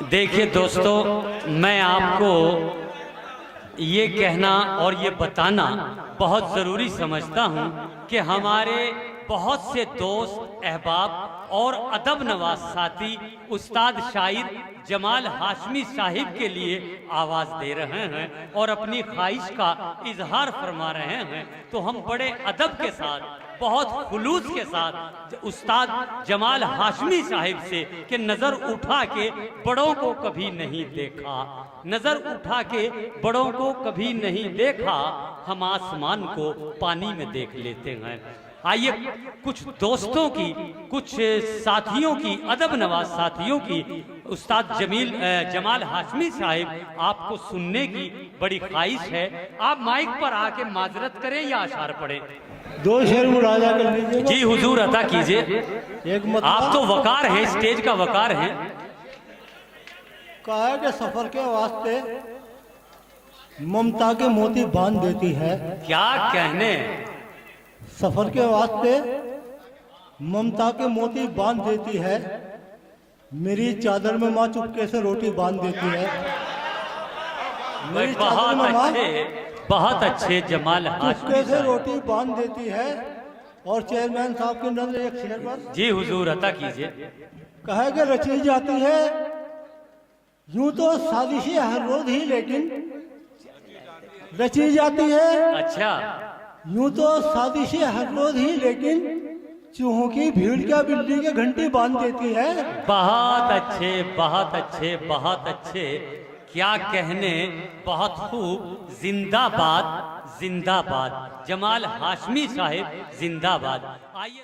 देखिए दोस्तों, मैं आपको ये कहना और ये बताना बहुत ज़रूरी समझता हूँ कि हमारे बहुत से दोस्त अहबाब और अदब नवाज साथी उस्ताद शायर जमाल हाशमी साहिब के लिए आवाज़ दे रहे हैं और अपनी ख्वाहिश का इजहार फरमा रहे हैं। तो हम बड़े अदब के साथ, बहुत खुलूस के साथ उस्ताद जमाल हाशमी साहिब से कि नज़र उठा के बड़ों को कभी नहीं देखा, नज़र उठा के बड़ों को कभी नहीं देखा, हम आसमान को पानी में देख लेते हैं। आइए कुछ दोस्तों की, कुछ साथियों की, अदब नवाज साथियों की उस्ताद जमाल हाशमी साहिब आपको सुनने की बड़ी ख्वाहिश है। आप माइक पर आके माजरत करें या अशार पढ़ें? दो शेर मुलाजा कर लीजिए। जी हुजूर अता कीजिए। एक आप तो वकार हैं, स्टेज का वकार हैं। कहा है कि सफर के वास्ते ममता के मोती बांध देती है। क्या कहने? सफर के वास्ते ममता के मोती बांध देती है। मेरी चादर में माँ चुपके से रोटी बांध देती है। मेरी चादर में माँ बहुत अच्छे जमाल चुपके से रोटी बांध देती है। और चेयरमैन साहब की नजर एक शेर पर। जी हुजूर अता कीजिए। कहे कि रची जाती है यूं तो साजिशें हर रोज ही, लेकिन रची जाती है। अच्छा, यूं तो साजिशें हर रोज ही, लेकिन चूहों की भीड़ क्या बिल्ली के घंटी बांध देती है। बहुत अच्छे, बहुत अच्छे, बहुत अच्छे। क्या कहने, बहुत खूब। जिंदाबाद, जिंदाबाद जमाल हाशमी साहिब, जिंदाबाद। आइए।